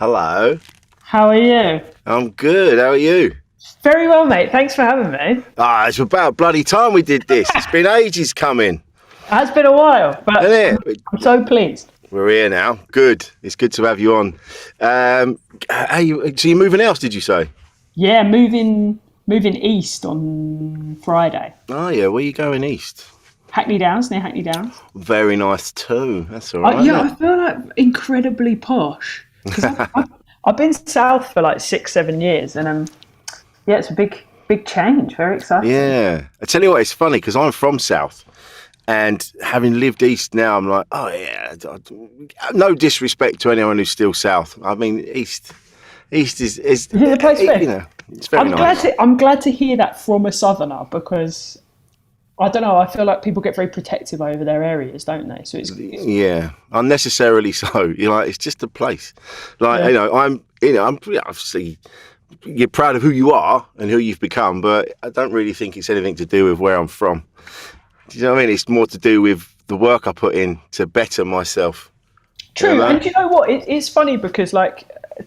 Hello. How are you? I'm good. How are you? Very well, mate. Thanks for having me. It's about bloody time we did this. It's been ages coming, It has been a while, but isn't it? I'm so pleased. We're here now. Good. It's good to have you on. So you're moving house, did you say? Yeah, moving east on Friday. Oh, yeah. Where are you going east? Hackney Downs, near Hackney Downs. Very nice too. That's all right. Yeah, I feel like incredibly posh because I've been south for like 6-7 years, and yeah, it's a big change. Very exciting. Yeah. I tell you what, it's funny because I'm from south. And having lived east now, I'm like, oh yeah. No disrespect to anyone who's still south. I mean, east is the place you know, it's very nice. I'm glad to hear that from a southerner because I don't know. I feel like people get very protective over their areas, don't they? So it's Yeah, unnecessarily so. You're like, it's just a place. Like I'm obviously you're proud of who you are and who you've become, but I don't really think it's anything to do with where I'm from. Do you know what I mean? It's more to do with the work I put in to better myself. true. You know? And you know what? It's funny because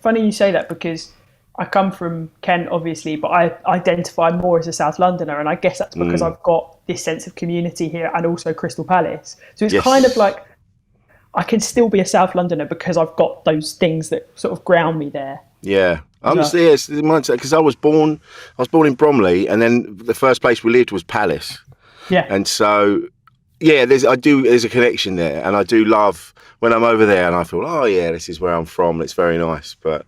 funny you say that because I come from Kent, obviously, but I identify more as a South Londoner, and I guess that's because I've got this sense of community here and also Crystal Palace. So it's kind of like I can still be a South Londoner because I've got those things that sort of ground me there. Yeah. Because I was born in Bromley, and then the first place we lived was Palace. Yeah. And so, yeah, there's a connection there, and I do love when I'm over there, and I feel, oh yeah, this is where I'm from. It's very nice. But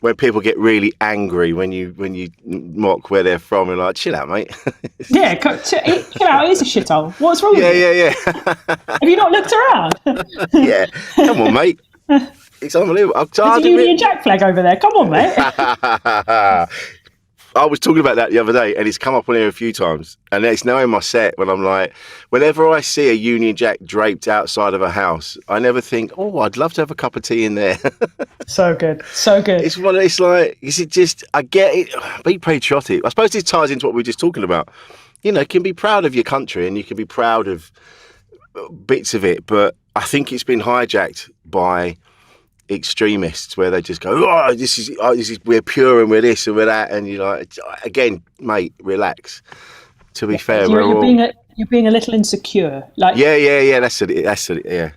when people get really angry when you mock where they're from, you're like, chill out, mate. Yeah, chill out. It is a shithole. What's wrong with you? Yeah. Have you not looked around? Yeah, come on, mate. It's unbelievable. There's a Union Jack flag over there. Come on, mate. I was talking about that the other day, and it's come up on here a few times. And it's now in my set when I'm like, whenever I see a Union Jack draped outside of a house, I never think, oh, I'd love to have a cup of tea in there. So good. It's like, is it just, I get it, be patriotic. I suppose this ties into what we were just talking about. You know, you can be proud of your country and you can be proud of bits of it, but I think it's been hijacked by extremists where they just go, oh, this is we're pure and we're this and we're that, and you're like, again, mate, relax. To be fair, you're being a little insecure. Like yeah, that's it, yeah.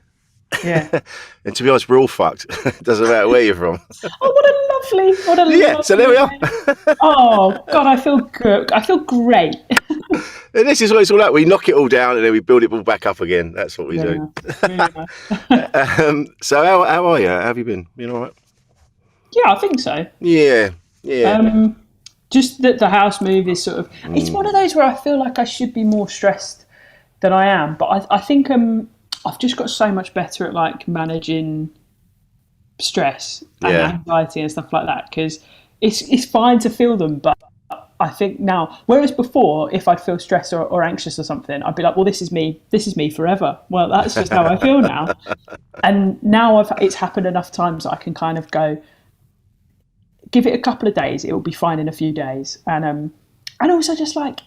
Yeah. And to be honest, we're all fucked. It doesn't matter where you're from. Oh, what a lovely. So there we are. Oh God, I feel good. I feel great. And this is what it's all about. We knock it all down and then we build it all back up again. That's what we do. So how are you? How have you been? You all right? Yeah, I think so. Yeah. Just that the house move is sort of. It's one of those where I feel like I should be more stressed than I am, but I think I've just got so much better at like managing stress and anxiety and stuff like that because it's fine to feel them, but I think now, whereas before, if I'd feel stressed or anxious or something, I'd be like, well, this is me forever. Well, that's just how I feel now. And now it's happened enough times that I can kind of go, give it a couple of days, it will be fine in a few days. And also just like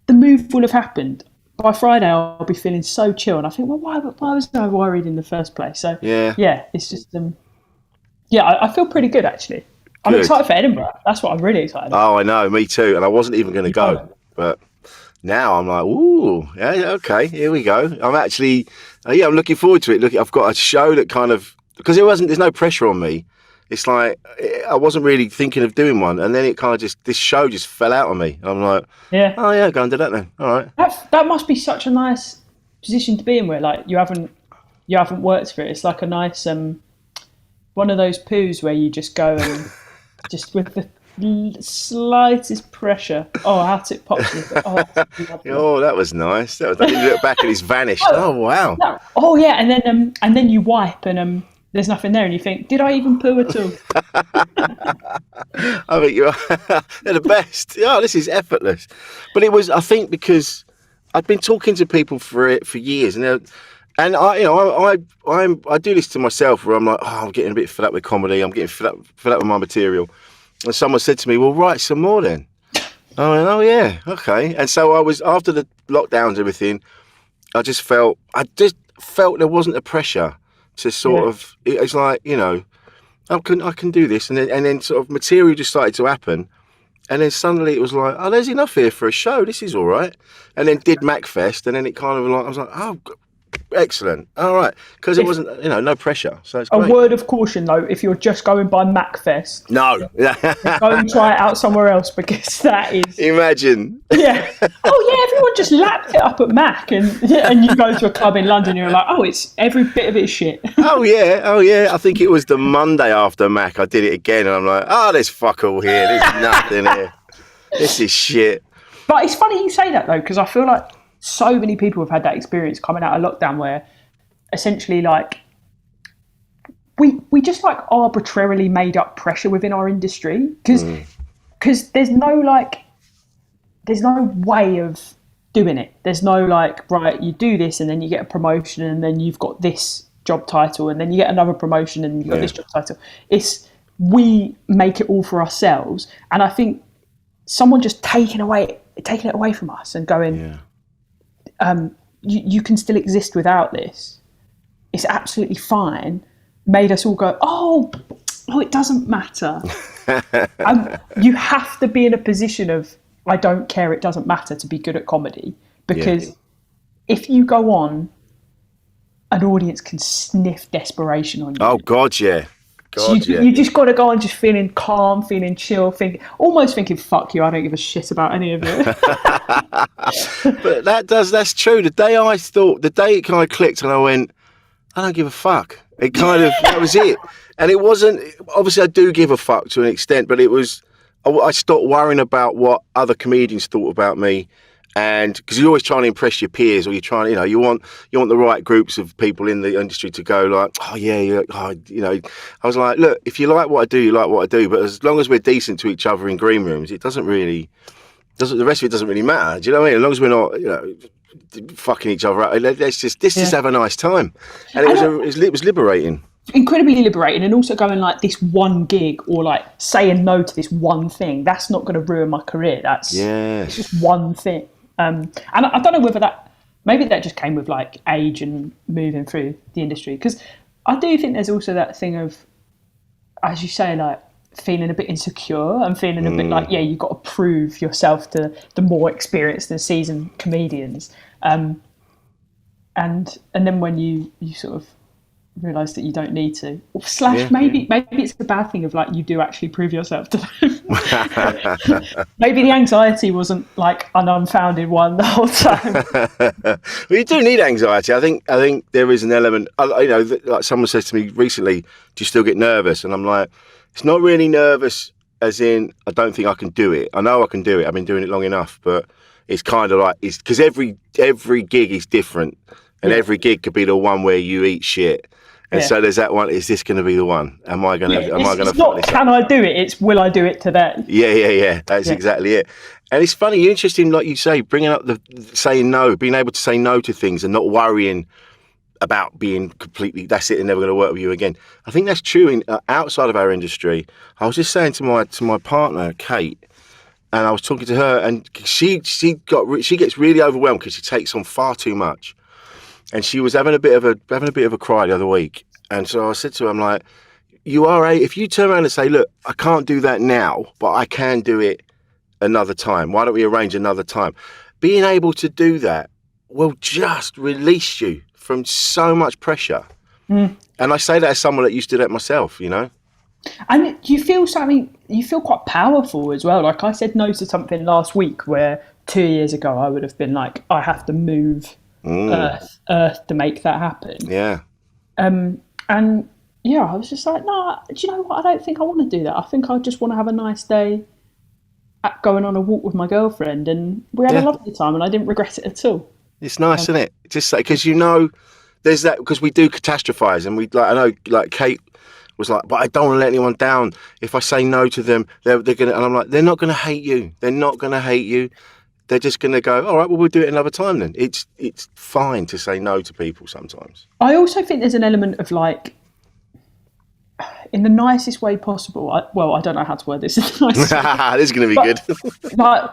the move will have happened. By Friday, I'll be feeling so chill. And I think, well, why was I worried in the first place? So yeah, it's just, I feel pretty good actually. I'm excited for Edinburgh. That's what I'm really excited about. Oh, I know, me too. And I wasn't even going to go, but now I'm like, ooh, yeah, okay, here we go. I'm actually, I'm looking forward to it. Look, I've got a show that kind of, because there's no pressure on me. It's like, I wasn't really thinking of doing one. And then it kind of this show just fell out on me. I'm like, oh yeah, go and do that then. All right. That must be such a nice position to be in where like you haven't worked for it. It's like a nice, one of those poos where you just go and just with the slightest pressure. Oh, out it pops. Oh, that was nice. That was. Then you look back and it's vanished. Oh wow. Oh yeah, and then you wipe and there's nothing there, and you think, did I even poo at all? I think they're the best. Oh, this is effortless. But it was, I think, because I'd been talking to people for years, and I do this to myself where I'm like, oh, I'm getting a bit fed up with comedy. I'm getting fed up with my material. And someone said to me, well, write some more then. I went, oh yeah, okay. And so I was, after the lockdowns and everything, I just felt there wasn't a pressure to sort of, it's like, I can do this, and then sort of material just started to happen, and then suddenly it was like, oh, there's enough here for a show. This is all right. And then did MacFest, and then it kind of like I was like, oh, excellent, all right, because it wasn't no pressure, so it's great. A word of caution though, if you're just going by MacFest, No, go and try it out somewhere else, because that is imagine. Yeah. Oh yeah, everyone just lapped it up at Mac, and you go to a club in London, and you're like, oh, it's every bit of it is shit. Oh yeah. I think it was the Monday after Mac. I did it again, and I'm like, oh, there's fuck all here. There's nothing here. This is shit. But it's funny you say that though, because I feel like so many people have had that experience coming out of lockdown, where essentially like we just like arbitrarily made up pressure within our industry, because there's no way of doing it. There's no like, right, you do this and then you get a promotion and then you've got this job title and then you get another promotion and you've got this job title. It's, we make it all for ourselves. And I think someone just taking it away from us and going, you can still exist without this. It's absolutely fine. Made us all go, oh, it doesn't matter. You have to be in a position of, I don't care, it doesn't matter, to be good at comedy, because if you go on, an audience can sniff desperation on you. Oh God, yeah. You just got to go on just feeling calm, feeling chill, almost thinking, fuck you, I don't give a shit about any of it. But that's true. The day it kind of clicked and I went, I don't give a fuck. It kind of, that was it. And it wasn't, obviously I do give a fuck to an extent, but it was, I stopped worrying about what other comedians thought about me. And because you're always trying to impress your peers, or you're trying, you want the right groups of people in the industry to go like, oh yeah, I was like, look, if you like what I do, you like what I do, but as long as we're decent to each other in green rooms, it doesn't really, the rest of it doesn't really matter. Do you know what I mean? As long as we're not, fucking each other out, let's just have a nice time. And it was liberating. Incredibly liberating, and also going like, this one gig, or like saying no to this one thing, that's not going to ruin my career. It's just one thing. And I don't know whether maybe that just came with like age and moving through the industry, because I do think there's also that thing of, as you say, like feeling a bit insecure and feeling a bit like, you've got to prove yourself to the more experienced and seasoned comedians, and then when you sort of realise that you don't need to, maybe it's the bad thing of like, you do actually prove yourself to them. Maybe the anxiety wasn't like an unfounded one the whole time. Well, you do need anxiety. I think there is an element, like someone says to me recently, do you still get nervous? And I'm like, it's not really nervous as in I don't think I can do it. I know I can do it, I've been doing it long enough, but it's kind of like, it's because every gig is different, and every gig could be the one where you eat shit. And so there's that one. Is this going to be the one? Am I going to? It's not can I do it? It's will I do it today? Yeah. That's exactly it. And it's funny. You're interested in, like you say, bringing up the saying no, being able to say no to things, and not worrying about being completely. That's it. They're never going to work with you again. I think that's true in outside of our industry. I was just saying to my partner Kate, and I was talking to her, and she gets really overwhelmed because she takes on far too much. And she was having a bit of a cry the other week, and so I said to her, "I'm like, if you turn around and say, look, I can't do that now, but I can do it another time. Why don't we arrange another time?" Being able to do that will just release you from so much pressure. And I say that as someone that used to do that myself, And you feel something. You feel quite powerful as well. Like I said no to something last week, where 2 years ago I would have been like, I have to move Earth to make that happen. I was just like, no, do you know what, I don't think I want to do that. I think I just want to have a nice day going on a walk with my girlfriend, and we had a lovely time, and I didn't regret it at all. It's nice, isn't it? Just because there's that, because we do catastrophize, and I know like Kate was like, but I don't want to let anyone down. If I say no to them, they're gonna, and I'm like, they're not gonna hate you. They're not gonna hate you. They're just going to go, all right, well, we'll do it another time then. It's fine to say no to people sometimes. I also think there's an element of like, in the nicest way possible. I don't know how to word this. This is going to be good. Like,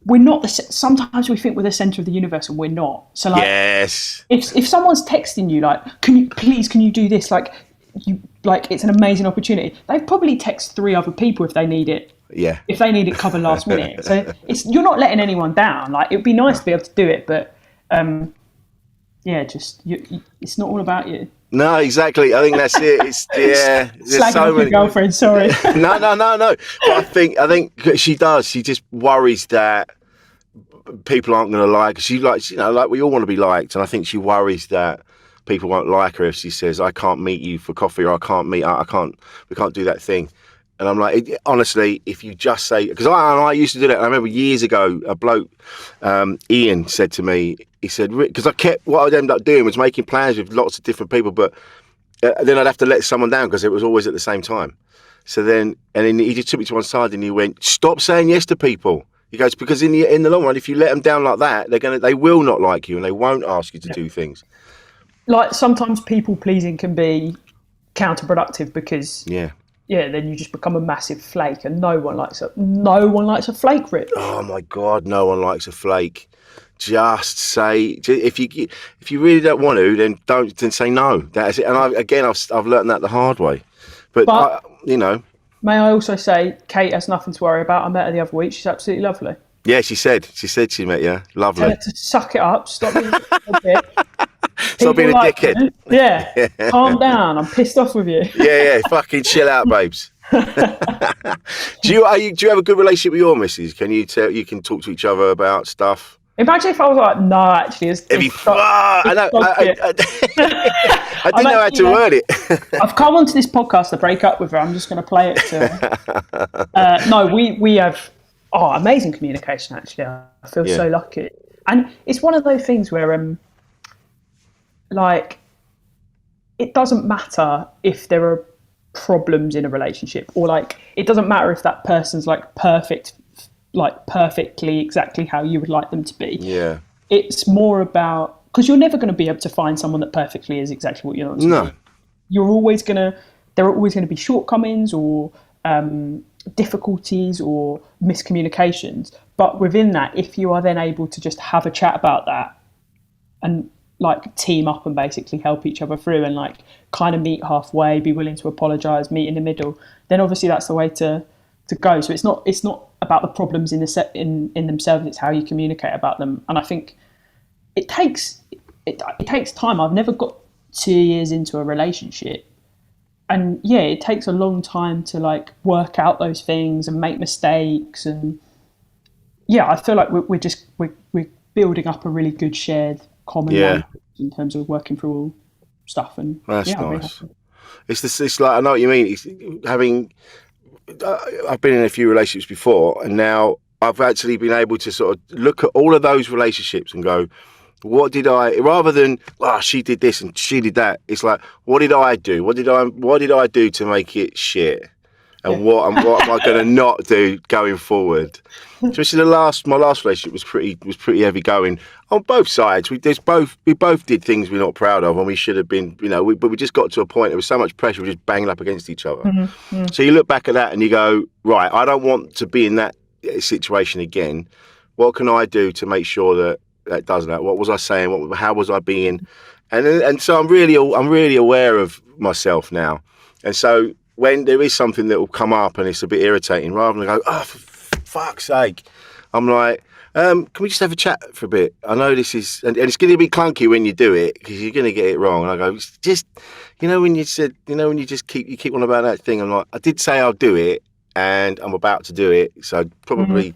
we're not sometimes we think we're the centre of the universe, and we're not. So like, yes. If someone's texting you like, can you do this? Like, like it's an amazing opportunity. They'd probably text 3 other people if they need it. Yeah. If they need it covered last minute. So you're not letting anyone down. Like, it'd be nice to be able to do it, but it's not all about you. No, exactly. I think that's it. It's there's Slagging so off your many. girlfriend. Sorry. No. But I think she does. She just worries that people aren't going to like her. She likes, like we all want to be liked, and I think she worries that people won't like her if she says, "I can't meet you for coffee," or we can't do that thing. And I'm like, honestly, if you just say, because I used to do that. I remember years ago, a bloke, Ian, said to me, he said, because what I'd end up doing was making plans with lots of different people, but then I'd have to let someone down because it was always at the same time. So then he just took me to one side and he went, "Stop saying yes to people." He goes, because in the long run, if you let them down like that, they will not like you and they won't ask you to do things. Like, sometimes people pleasing can be counterproductive because then you just become a massive flake, and no one likes a flake, Rich. Oh my God, no one likes a flake. Just say, if you really don't want to, then say no. That's it. And I've learned that the hard way. But may I also say, Kate has nothing to worry about. I met her the other week. She's absolutely lovely. Yeah, she said she met you. Lovely. Tell her to suck it up. Stop being a bit. Stop being a dickhead. Yeah. Calm down. I'm pissed off with you. Yeah. Fucking chill out, babes. Do you have a good relationship with your missus? Can you talk to each other about stuff? Imagine if I was like, no, actually, I didn't know how to word it. I've come onto this podcast to break up with her. I'm just going to play it to her. No, we have amazing communication, actually. I feel so lucky. And it's one of those things where, it doesn't matter if there are problems in a relationship, or it doesn't matter if that person's perfectly exactly how you would like them to be. Yeah. It's more about, because you're never going to be able to find someone that perfectly is exactly what you want to be. There are always going to be shortcomings or difficulties or miscommunications. But within that, if you are then able to just have a chat about that and team up and basically help each other through and kind of meet halfway, be willing to apologise, meet in the middle, then obviously that's the way to go. So it's not about the problems in themselves, it's how you communicate about them. And I think it takes time. I've never got 2 years into a relationship, and it takes a long time to work out those things and make mistakes. And I feel like we're building up a really good shared common language in terms of working through all stuff. And that's nice. It's I know what you mean. It's having. I've been in a few relationships before, and now I've actually been able to sort of look at all of those relationships and go, what did I, rather than, she did this and she did that, it's like, what did I do? What did I do to make it shit? And what am I going to not do going forward? Especially my last relationship was pretty heavy going on both sides. We both did things we're not proud of, and we should have been, but we just got to a point. There was so much pressure, we were just banging up against each other. Mm-hmm. Mm. So you look back at that and you go, right, I don't want to be in that situation again. What can I do to make sure that doesn't happen? What was I saying? How was I being? And so I'm really aware of myself now. And so when there is something that will come up and it's a bit irritating, rather than go, for fuck's sake, I'm like, can we just have a chat for a bit? I know this is, and it's going to be clunky when you do it because you're going to get it wrong. And I go, just, when you said, when you just keep on about that thing, I'm like, I did say I'll do it and I'm about to do it. So probably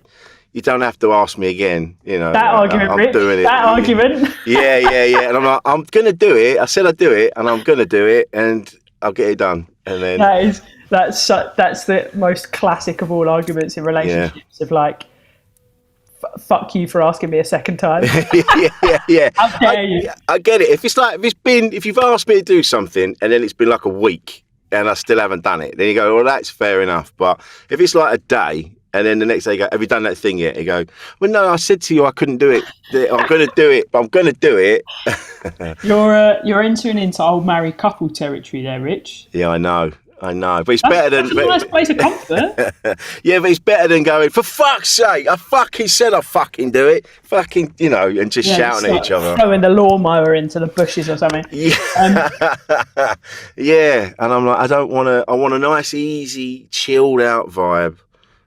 you don't have to ask me again, That argument, I'm Rich. doing it. That argument. Yeah. And I'm like, I'm going to do it. I said I'd do it and I'm going to do it and I'll get it done. And then that's the most classic of all arguments in relationships of fuck you for asking me a second time. yeah. How dare you? I get it. If you've asked me to do something and then it's been like a week and I still haven't done it, then you go, well, that's fair enough. But if it's like a day and then the next day you go, have you done that thing yet? You go, well, no, I said to you I couldn't do it. I'm going to do it, but I'm going to do it. You're entering into old married couple territory there, Rich. Yeah, I know. I know, but it's better than. That's a nice place of comfort. Yeah, but it's better than going, for fuck's sake, I fucking said I fucking do it. Fucking, and just shouting at each other. Throwing the lawnmower into the bushes or something. Yeah. Yeah. And I'm like, I want a nice, easy, chilled out vibe.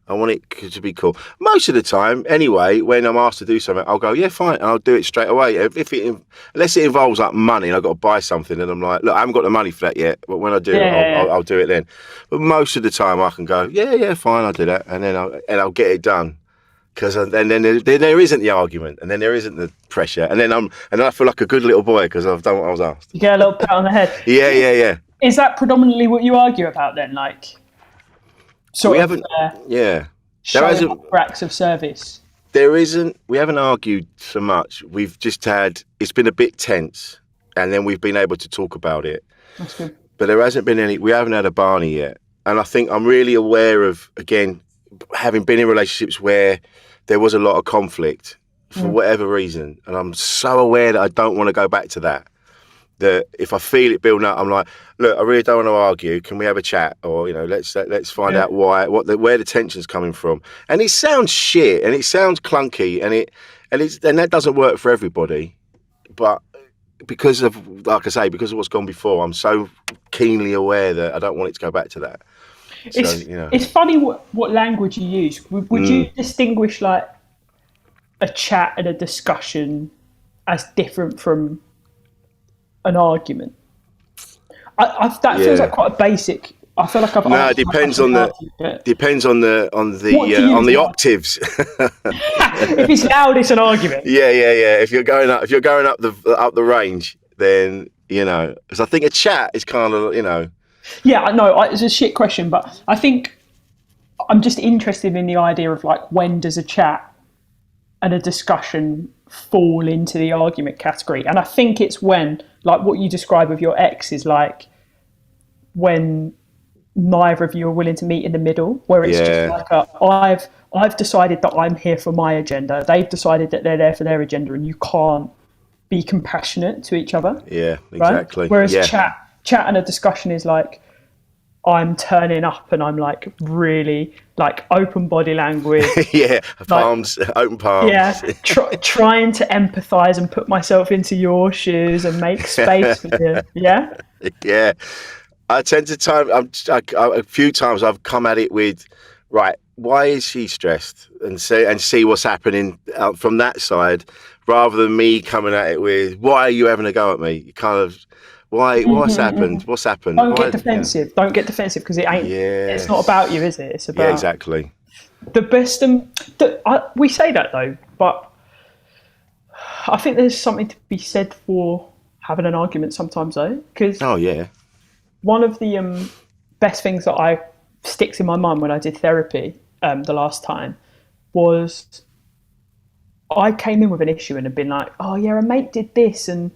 I want it to be cool. Most of the time, anyway, when I'm asked to do something, I'll go, yeah, fine, and I'll do it straight away. Unless it involves like money and I've got to buy something, and I'm like, look, I haven't got the money for that yet, but when I do, I'll do it then. But most of the time, I can go, yeah, fine, I'll do that, and then I'll get it done. Because then there isn't the argument, and then there isn't the pressure, and then I feel like a good little boy because I've done what I was asked. You get a little pat on the head. Yeah. Is that predominantly what you argue about then? Like, we haven't. There hasn't acts of service. There isn't. We haven't argued so much. We've just had. It's been a bit tense, and then we've been able to talk about it. That's good. But there hasn't been any. We haven't had a Barney yet, and I think I'm really aware of, again, having been in relationships where there was a lot of conflict for whatever reason, and I'm so aware that I don't want to go back to that. That if I feel it building up, I'm like, look, I really don't want to argue. Can we have a chat? Or let's find out where the tension's coming from. And it sounds shit, and it sounds clunky, and that doesn't work for everybody. But because of, like I say, because of what's gone before, I'm so keenly aware that I don't want it to go back to that. It's funny what language you use. Would you distinguish like a chat and a discussion as different from an argument? That feels like quite a basic. I feel like I've. No, it depends on the octaves. If it's loud, it's an argument. Yeah. If you're going up the range, then because I think a chat is kind of Yeah, I know it's a shit question, but I think I'm just interested in the idea of like, when does a chat and a discussion fall into the argument category? And I think it's when, like what you describe with your ex, is like when neither of you are willing to meet in the middle, where it's just like I've decided that I'm here for my agenda, they've decided that they're there for their agenda, and you can't be compassionate to each other. Yeah, exactly. Right? Whereas chat and a discussion is like, I'm turning up and I'm like really like open body language. Yeah, palms, like, open palms. Yeah, trying to empathise and put myself into your shoes and make space for you. Yeah. Yeah, I tend to a few times I've come at it with, right, why is she stressed, and see what's happening from that side, rather than me coming at it with, why are you having a go at me? You kind of. Why? What's happened? What's happened? Don't get defensive. Don't get defensive, because it ain't. Yes. It's not about you, is it? It's about. Yeah, exactly. The best. We say that though, but I think there's something to be said for having an argument sometimes, though. Because one of the best things that sticks in my mind when I did therapy the last time was, I came in with an issue and had been like, oh yeah, a mate did this and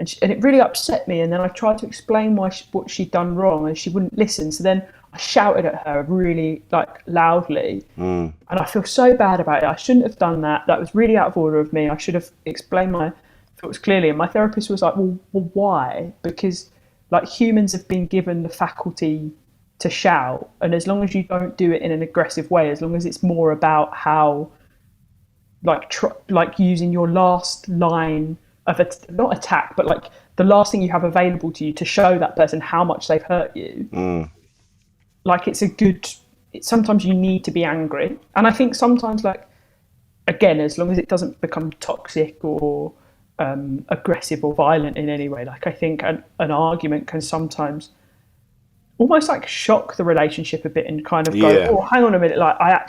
it really upset me, and then I tried to explain what she'd done wrong, and she wouldn't listen. So then I shouted at her really like loudly, and I feel so bad about it. I shouldn't have done that. That was really out of order of me. I should have explained my thoughts clearly. And my therapist was like, well, why? Because like humans have been given the faculty to shout, and as long as you don't do it in an aggressive way, as long as it's more about how like using your last line of not attack, but like the last thing you have available to you to show that person how much they've hurt you. Like sometimes you need to be angry, and I think sometimes, like, again, as long as it doesn't become toxic or aggressive or violent in any way, like I think an argument can sometimes almost like shock the relationship a bit and kind of go, oh, hang on a minute, like I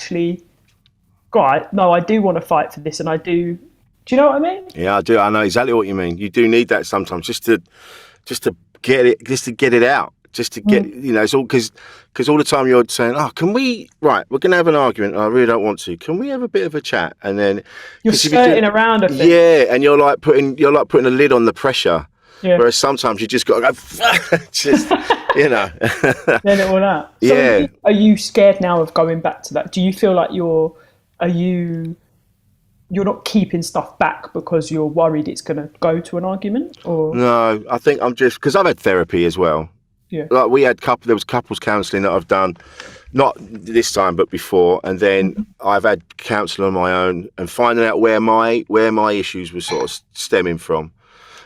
do want to fight for this, and I do. Do you know what I mean? Yeah, I do. I know exactly what you mean. You do need that sometimes, just to get it out, just to get it's all because all the time you're saying, oh, can we? Right, we're gonna have an argument. I really don't want to. Can we have a bit of a chat? And then you're skirting around a thing. Yeah, and you're like putting a lid on the pressure. Yeah. Whereas sometimes you just got to go, just Let it all out. So yeah. Are you scared now of going back to that? Do you feel like you're not keeping stuff back because you're worried it's going to go to an argument? Or no, I think I'm just, because I've had therapy as well. Yeah. Like there was couples counselling that I've done, not this time but before, and then I've had counselling on my own and finding out where my issues were sort of stemming from.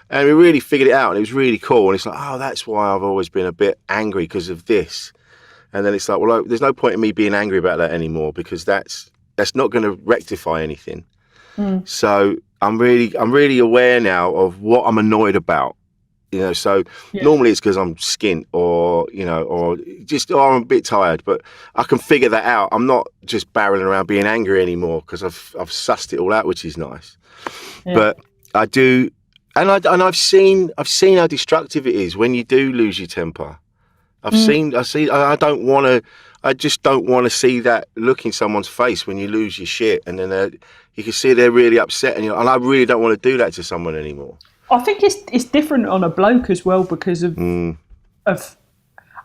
And we really figured it out, and it was really cool. And it's like, oh, that's why I've always been a bit angry because of this. And then it's like, well, there's no point in me being angry about that anymore because that's not going to rectify anything. So I'm really aware now of what I'm annoyed about. You know, so normally it's because I'm skint or I'm a bit tired, but I can figure that out. I'm not just barreling around being angry anymore because I've sussed it all out, which is nice. Yeah. But I do, and I've seen how destructive it is when you do lose your temper. I just don't want to see that look in someone's face when you lose your shit, and then you can see they're really upset, and I really don't want to do that to someone anymore. I think it's different on a bloke as well because of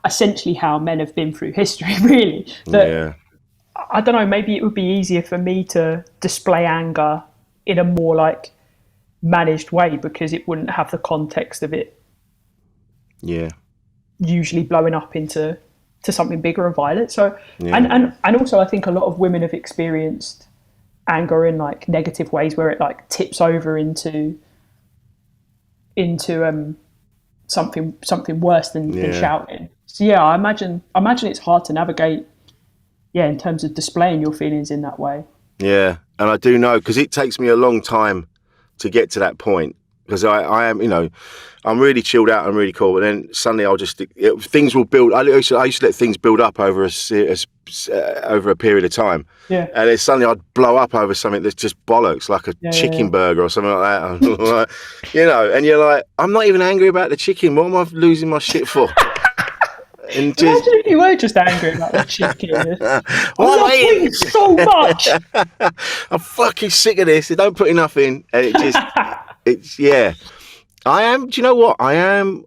essentially how men have been through history, really. I don't know, maybe it would be easier for me to display anger in a more like managed way because it wouldn't have the context of it usually blowing up into something bigger or violent. So and also I think a lot of women have experienced anger in like negative ways where it like tips over into something worse than shouting. So I imagine it's hard to navigate in terms of displaying your feelings in that way. And I do know because it takes me a long time to get to that point because I am, I'm really chilled out and really cool, but then suddenly I'll just things will build. I used to let things build up over over a period of time, and then suddenly I'd blow up over something that's just bollocks, like a chicken burger or something like that. And you're like, I'm not even angry about the chicken. What am I losing my shit for? And imagine if you were just angry about the chicken. I'm eating so much. I'm fucking sick of this. They don't put enough in, and I am. Do you know what? I am.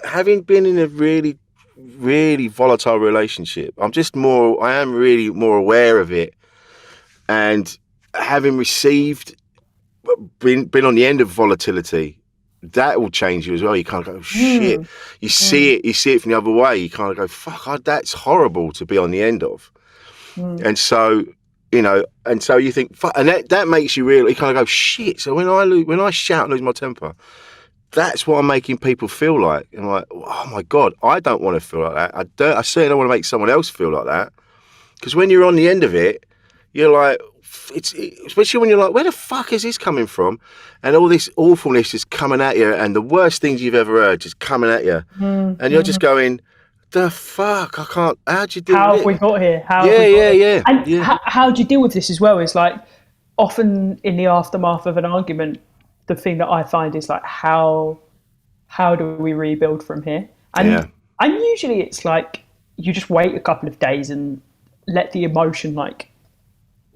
Having been in a really, really volatile relationship, I am really more aware of it, and having been on the end of volatility. That will change you as well. You kind of go, shit. You see it from the other way. You kind of go, fuck, that's horrible to be on the end of. And so, you think, fuck, and that makes you really kind of go, shit. So when I shout and lose my temper, that's what I'm making people feel like. And I'm like, oh my God, I don't want to feel like that. I certainly don't want to make someone else feel like that. Because when you're on the end of it, you're like, especially when you're like, where the fuck is this coming from? And all this awfulness is coming at you, and the worst things you've ever heard just coming at you, and you're just going, the fuck, I can't. How'd you deal with it? How have we got here? And how do you deal with this as well? Is like often in the aftermath of an argument, the thing that I find is like, how do we rebuild from here? And usually it's like you just wait a couple of days and let the emotion like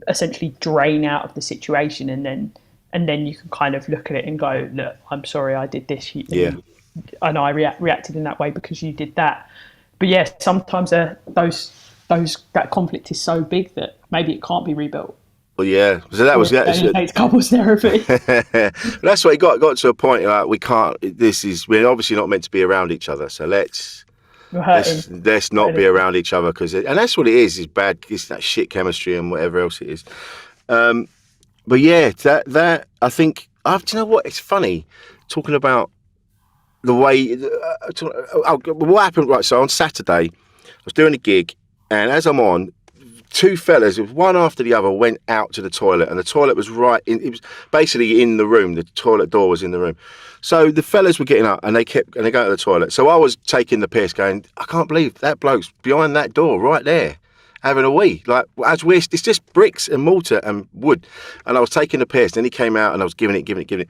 essentially drain out of the situation, and then you can kind of look at it and go, look, I'm sorry I did this, and I reacted in that way because you did that. But sometimes that conflict is so big that maybe it can't be rebuilt. Well, so that was it takes couples therapy. That's what it got to a point like we can't. We're obviously not meant to be around each other, so let's not be around each other and that's what it is bad. It's that shit chemistry and whatever else it is. But that I think. Do you know what? It's funny talking about the way. What happened? Right. So on Saturday, I was doing a gig, and as I'm on, two fellas, one after the other, went out to the toilet, and the toilet was it was basically in the room. The toilet door was in the room. So the fellas were getting up, and they go to the toilet. So I was taking the piss, going, I can't believe that bloke's behind that door right there, having a wee. Like, it's just bricks and mortar and wood. And I was taking the piss, and he came out, and I was giving it.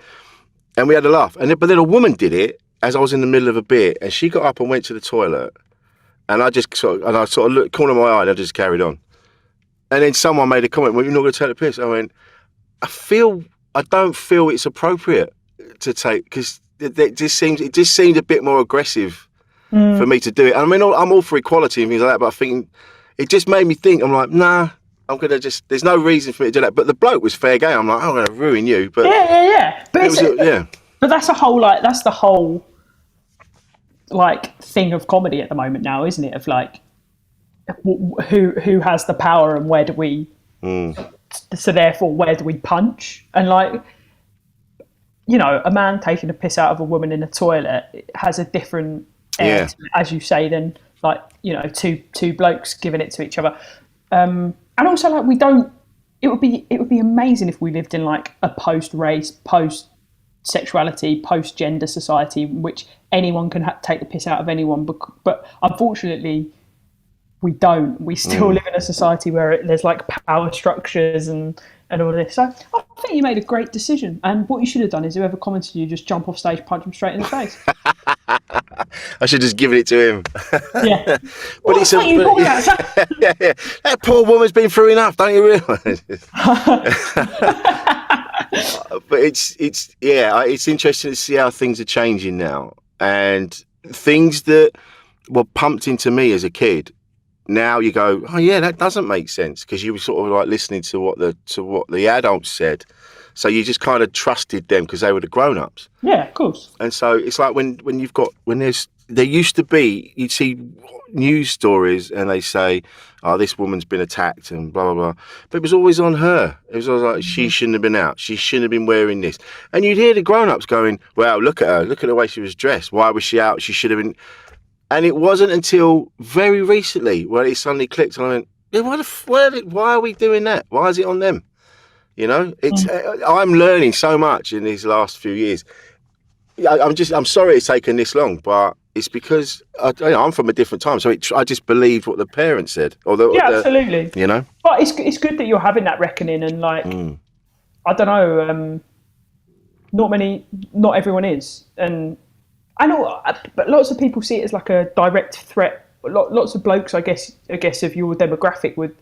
And we had a laugh. But then a woman did it as I was in the middle of a bit, and she got up and went to the toilet. And I sort of looked, corner of my eye, and I just carried on. And then someone made a comment, well, you're not going to take the piss. I went, I don't feel it's appropriate to take, because it just seemed a bit more aggressive for me to do it. I mean, I'm all for equality and things like that, but I think it just made me think, I'm like, nah, I'm going to there's no reason for me to do that. But the bloke was fair game. I'm like, I'm going to ruin you. But But that's the whole like thing of comedy at the moment now, isn't it? Of like, who has the power and where do we? So therefore, where do we punch? And like, you know, a man taking a piss out of a woman in a toilet has a different air, as you say, than like, you know, two blokes giving it to each other. And also, like, we don't. It would be amazing if we lived in like a post-race, post-sexuality, post-gender society in which anyone can take the piss out of anyone. But unfortunately, we don't. We still live in a society where there's like power structures and all of this. So I think you made a great decision. And what you should have done is whoever commented you, just jump off stage, punch them straight in the face. I should just given it to him. Yeah. But it's yeah. That poor woman's been through enough, don't you realise? But it's interesting to see how things are changing now, and things that were pumped into me as a kid. Now you go, oh yeah, that doesn't make sense, because you were sort of like listening to what the adults said, so you just kind of trusted them because they were the grown-ups. Yeah, of course. And so it's like when there used to be, you'd see news stories and they say, oh, this woman's been attacked and blah blah blah, but it was always on her. It was always like, she shouldn't have been out, she shouldn't have been wearing this, and you'd hear the grown-ups going, well, look at her, look at the way she was dressed, why was she out, she should have been. And it wasn't until very recently where it suddenly clicked, and I went, yeah, why are we doing that? Why is it on them? You know, I'm learning so much in these last few years. I'm sorry it's taken this long, but it's because I'm from a different time, so I just believed what the parents said. Absolutely. You know, but it's good that you're having that reckoning, and like, I don't know, not everyone is, and I know, but lots of people see it as like a direct threat. Lots of blokes, I guess of your demographic would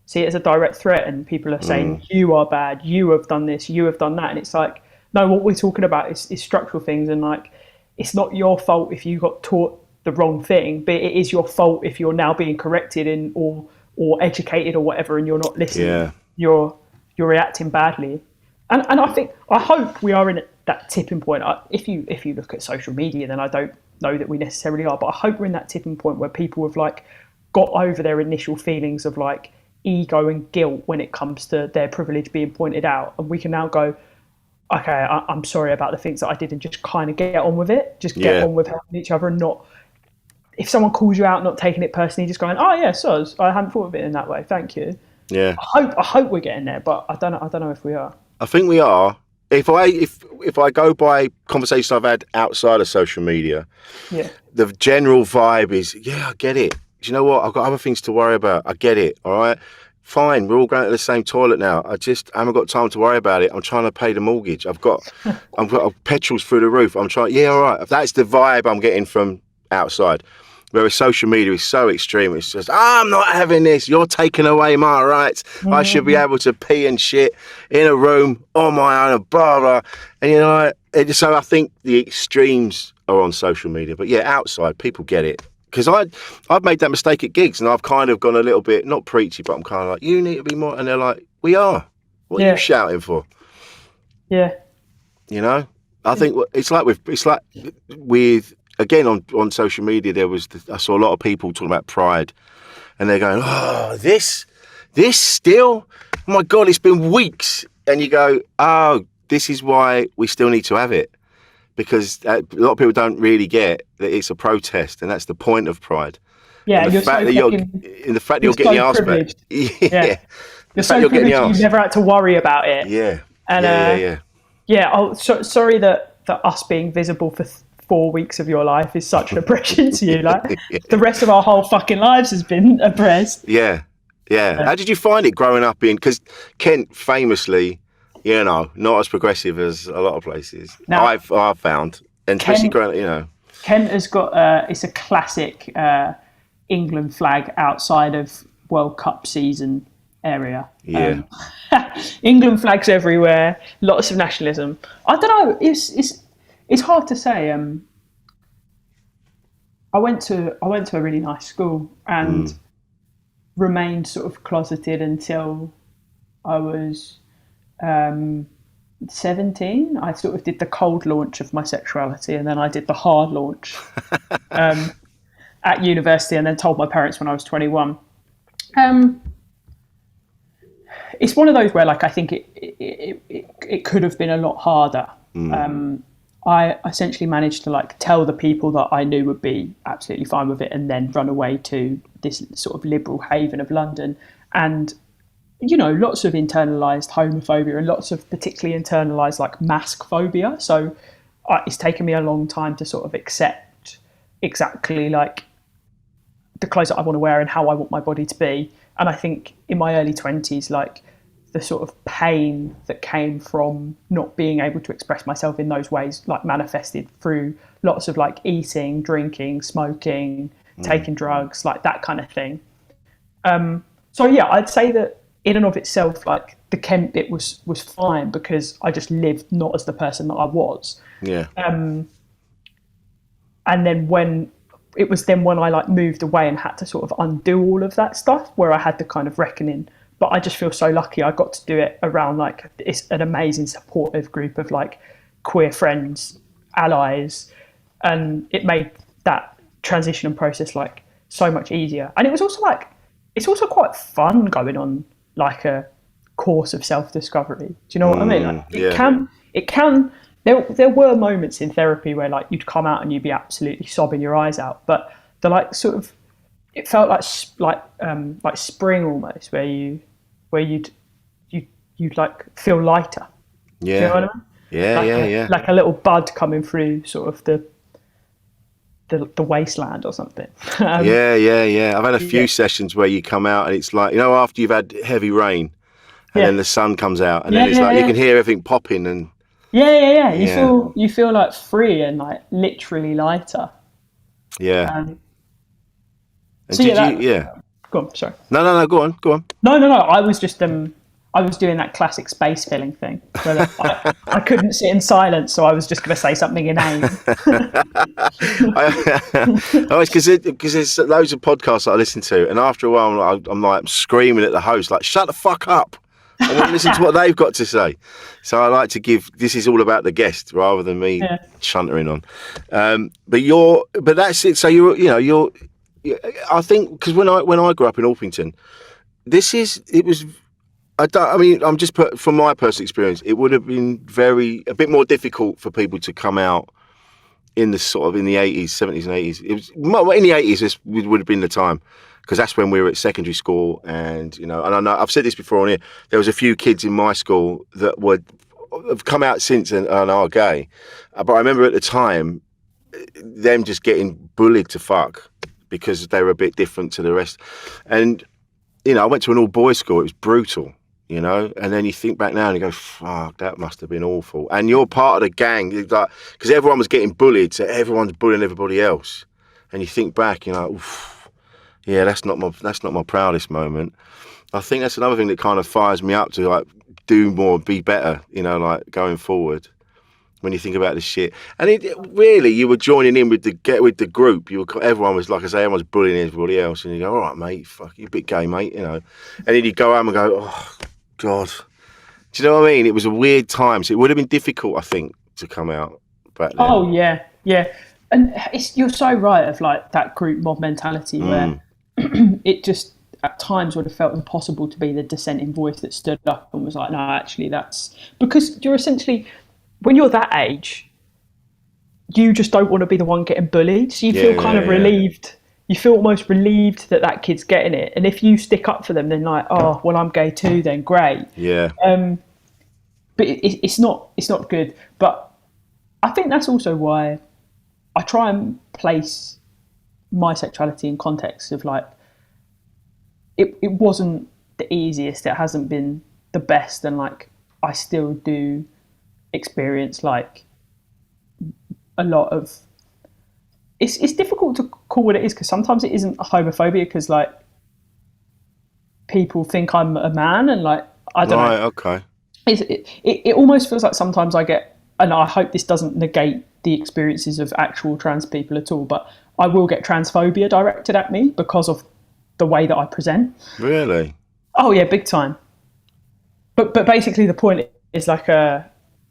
see it as a direct threat, and people are saying you are bad, you have done this, you have done that, and it's like, no, what we're talking about is structural things, and like, it's not your fault if you got taught the wrong thing, but it is your fault if you're now being corrected or educated or whatever, and you're not listening. Yeah. You're reacting badly, and I hope we are in that tipping point. If you look at social media, then I don't know that we necessarily are, but I hope we're in that tipping point where people have like got over their initial feelings of like ego and guilt when it comes to their privilege being pointed out, and we can now go, okay, I'm sorry about the things that I did, and just kind of get on with it, just get on with helping each other, and not, if someone calls you out, not taking it personally, just going, oh yeah, soz, I hadn't thought of it in that way, thank you. Yeah, I hope we're getting there, but I don't know if we are. I think we are. If I go by conversations I've had outside of social media, the general vibe is, I get it. Do you know what? I've got other things to worry about. I get it. All right. Fine. We're all going to the same toilet now. I just haven't got time to worry about it. I'm trying to pay the mortgage. I've got petrol's through the roof. I'm trying. Yeah. All right. That's the vibe I'm getting from outside. Whereas social media is so extreme. It's just, I'm not having this. You're taking away my rights. Mm-hmm. I should be able to pee and shit in a room on my own, blah, blah. And, you know, so I think the extremes are on social media. But, yeah, outside, people get it. Because I've made that mistake at gigs, and I've kind of gone a little bit, not preachy, but I'm kind of like, you need to be more. And they're like, we are. What are you shouting for? Yeah. You know? I think it's like with again, on social media, I saw a lot of people talking about pride, and they're going, oh, this still? Oh my God, it's been weeks. And you go, oh, this is why we still need to have it. Because a lot of people don't really get that it's a protest, and that's the point of pride. Yeah, and the fact that you're getting your arse back. Yeah. You're so privileged you've never had to worry about it. Yeah. And yeah. Sorry that us being visible for 4 weeks of your life is such an oppression to you. Like the rest of our whole fucking lives has been oppressed. Yeah. How did you find it growing up in? Because Kent famously, you know, not as progressive as a lot of places. Now, I've found, and especially growing up, you know. Kent has got it's a classic England flag outside of World Cup season area. Yeah. England flags everywhere. Lots of nationalism. I don't know. It's hard to say. I went to a really nice school and remained sort of closeted until I was 17, I sort of did the cold launch of my sexuality, and then I did the hard launch at university, and then told my parents when I was 21. It's one of those where, like, I think it could have been a lot harder. I essentially managed to like tell the people that I knew would be absolutely fine with it, and then run away to this sort of liberal haven of London, and lots of internalized homophobia and lots of particularly internalized like mask phobia. So it's taken me a long time to sort of accept exactly like the clothes that I want to wear and how I want my body to be. And I think in my early 20s, like the sort of pain that came from not being able to express myself in those ways, like manifested through lots of like eating, drinking, smoking, taking drugs, like that kind of thing. So yeah, I'd say that in and of itself, like the Kent bit was fine because I just lived not as the person that I was. Yeah. And then when I like moved away and had to sort of undo all of that stuff, where I had the kind of reckoning. But I just feel so lucky I got to do it around like it's an amazing supportive group of like queer friends, allies, and it made that transition process like so much easier. And it was also like it's also quite fun going on like a course of self-discovery. Do you know what I mean? Like, it can. There were moments in therapy where like you'd come out and you'd be absolutely sobbing your eyes out, but the like sort of it felt like spring almost, where you'd like feel lighter. Yeah. Do you know what I mean? Yeah. Like a little bud coming through sort of the wasteland or something. Yeah. I've had a few sessions where you come out and it's like, after you've had heavy rain and then the sun comes out and then it's like you can hear everything popping and yeah. You feel like free and like literally lighter. Yeah. So go on, sorry. No, go on. No. I was just I was doing that classic space filling thing. Where I couldn't sit in silence, so I was just going to say something inane. Because there's loads of podcasts that I listen to, and after a while, I'm like screaming at the host, like, "Shut the fuck up! I want to listen to what they've got to say." So I like to give. This is all about the guest rather than me chuntering on. But that's it. So you're. I think because when I grew up in Orpington, I'm just from my personal experience, it would have been a bit more difficult for people to come out in the 80s, 70s and 80s. It was in the 80s. This would have been the time because that's when we were at secondary school, and and I know I've said this before on here. There was a few kids in my school that have come out since and are gay, but I remember at the time them just getting bullied to fuck because they were a bit different to the rest. And I went to an all-boys school. It was brutal. And then you think back now and you go, fuck, that must have been awful. And you're part of the gang, like, because everyone was getting bullied, so everyone's bullying everybody else. And you think back, you're like, oof, yeah, that's not my proudest moment. I think that's another thing that kind of fires me up to like do more, be better, like going forward. When you think about this shit, and really, you were joining in with the group. Everyone was like I say, everyone's bullying everybody else, and you go, all right, mate, fuck you, a bit gay, mate, And then you go home and go, oh God, do you know what I mean? It was a weird time, so it would have been difficult, I think, to come out back then. Oh yeah, and you're so right of like that group mob mentality where it just at times would have felt impossible to be the dissenting voice that stood up and was like, no, actually, that's because you're essentially. When you're that age, you just don't want to be the one getting bullied. So you feel kind of relieved. You feel almost relieved that kid's getting it. And if you stick up for them, then like, oh, well, I'm gay too, then great. Yeah. But it's not good. But I think that's also why I try and place my sexuality in context of like, it wasn't the easiest. It hasn't been the best. And like, I still do experience like a lot of it's difficult to call what it is because sometimes it isn't a homophobia because like people think I'm a man and like I don't know. Okay. It almost feels like sometimes I get, and I hope this doesn't negate the experiences of actual trans people at all, but I will get transphobia directed at me because of the way that I present. Really? Oh yeah, big time. But basically the point is like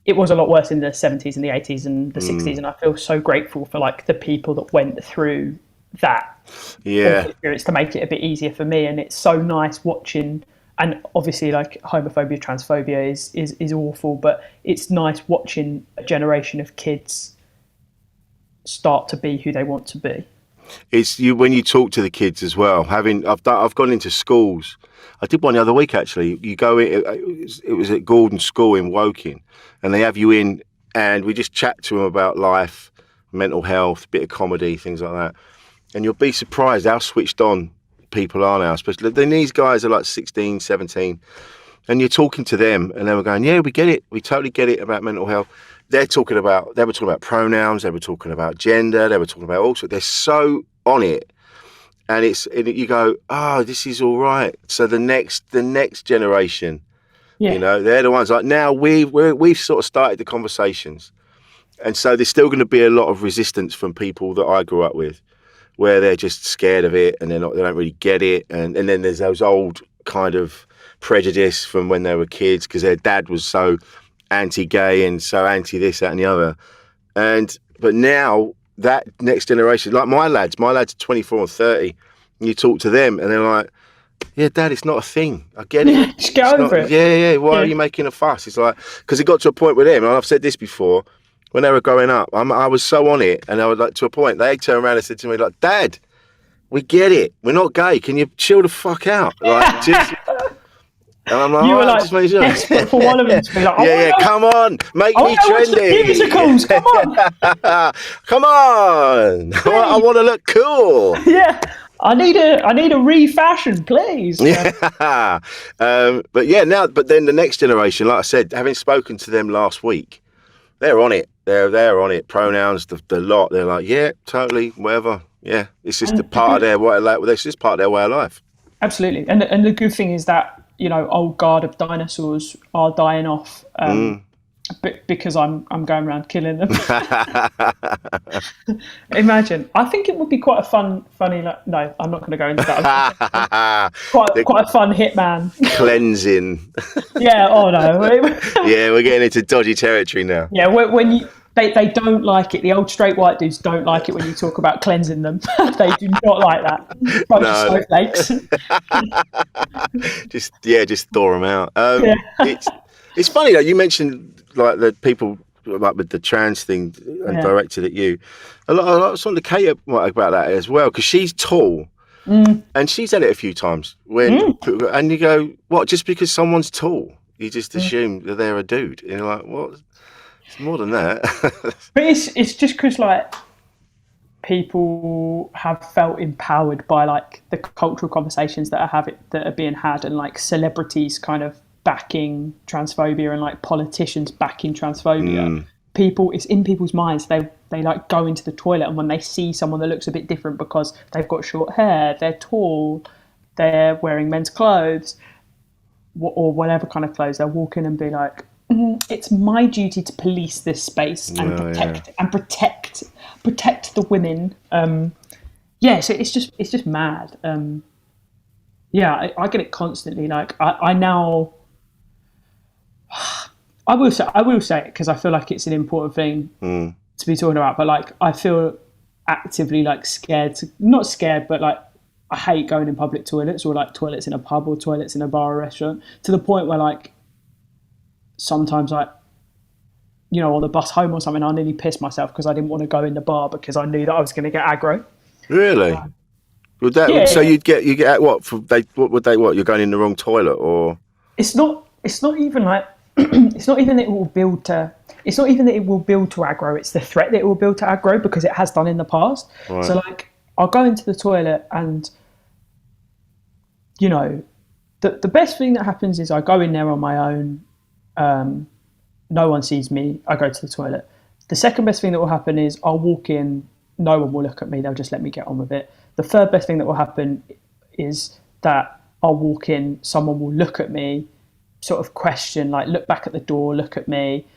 it was a lot worse in the 70s and the 80s and the 60s, and I feel so grateful for like the people that went through that Yeah. awful experience to make it a bit easier for me. And it's so nice watching, and obviously like homophobia, transphobia is awful, but it's nice watching a generation of kids start to be who they want to be. It's you when you talk to the kids as well. I've gone into schools. I did one the other week actually. You go in. It was at Gordon School in Woking, and they have you in, and we just chat to them about life, mental health, bit of comedy, things like that. And you'll be surprised how switched on people are now. Especially then these guys are like 16, 17, and you're talking to them, and they were going, "Yeah, we get it. We totally get it about mental health." They were talking about pronouns, they were talking about gender, they were talking about all sorts. They're so on it, and you go, oh, this is all right. So the next generation, Yeah. they're the ones like now we've sort of started the conversations, and so there's still going to be a lot of resistance from people that I grew up with, where they're just scared of it and they don't really get it, and then there's those old kind of prejudice from when they were kids because their dad was so anti-gay and so anti this, that and the other. But now that next generation, like my lads are 24 and 30, and you talk to them and they're like, yeah, Dad, it's not a thing. I get it. Just get over it. Yeah. Why are you making a fuss? It's like, because it got to a point with them, and I've said this before, when they were growing up, I was so on it, and I was like, to a point, they turned around and said to me, like, Dad, we get it. We're not gay. Can you chill the fuck out? Like, just... And I'm like, you were like just make sure. desperate for one of them to be like, come on, make me trendy. Musicals, come on, come on. I want to look cool. Yeah, I need a refashion, please. Yeah. But then the next generation, like I said, having spoken to them last week, they're on it. They're on it. Pronouns, the lot. They're like, yeah, totally, whatever. Yeah, it's just a part of their way of life. It's just part of their way of life. Absolutely, and the good thing is that, old guard of dinosaurs are dying off because I'm going around killing them. Imagine. I think it would be quite a funny. No, I'm not going to go into that. quite a fun hitman. Cleansing. Yeah. Oh no. Yeah, we're getting into dodgy territory now. Yeah. When you. They don't like it. The old straight white dudes don't like it when you talk about cleansing them. They do not like that. Bunch of snowflakes. just thaw them out. It's funny though. You mentioned like the people like with the trans thing and directed at you. A lot of sort of Kate about that as well, because she's tall and she's had it a few times. And you go, what? Just because someone's tall, you just assume that they're a dude. And you're like, what? It's more than that. But it's just because like people have felt empowered by like the cultural conversations that are being had, and like celebrities kind of backing transphobia and like politicians backing transphobia. It's in people's minds. They like go into the toilet, and when they see someone that looks a bit different because they've got short hair, they're tall, they're wearing men's clothes or whatever kind of clothes, they'll walk in and be like, it's my duty to police this space and protect the women. So it's just mad. I get it constantly. Like I now, I will say it because I feel like it's an important thing to be talking about. But like I feel actively like not scared, but like I hate going in public toilets, or like toilets in a pub or toilets in a bar or restaurant, to the point where like sometimes like, on the bus home or something, I nearly pissed myself because I didn't want to go in the bar because I knew that I was going to get aggro. Really? Would that? So you get what? You're going in the wrong toilet, or? It's not even like. It's not even that it will build to. It's not even that it will build to aggro. It's the threat that it will build to aggro, because it has done in the past. Right. So like, I'll go into the toilet and, the best thing that happens is I go in there on my own. No one sees me. I go to the toilet. The second best thing that will happen is I'll walk in. No one will look at me. They'll just let me get on with it. The third best thing that will happen is that I'll walk in. Someone will look at me, sort of question, like look back at the door, look at me.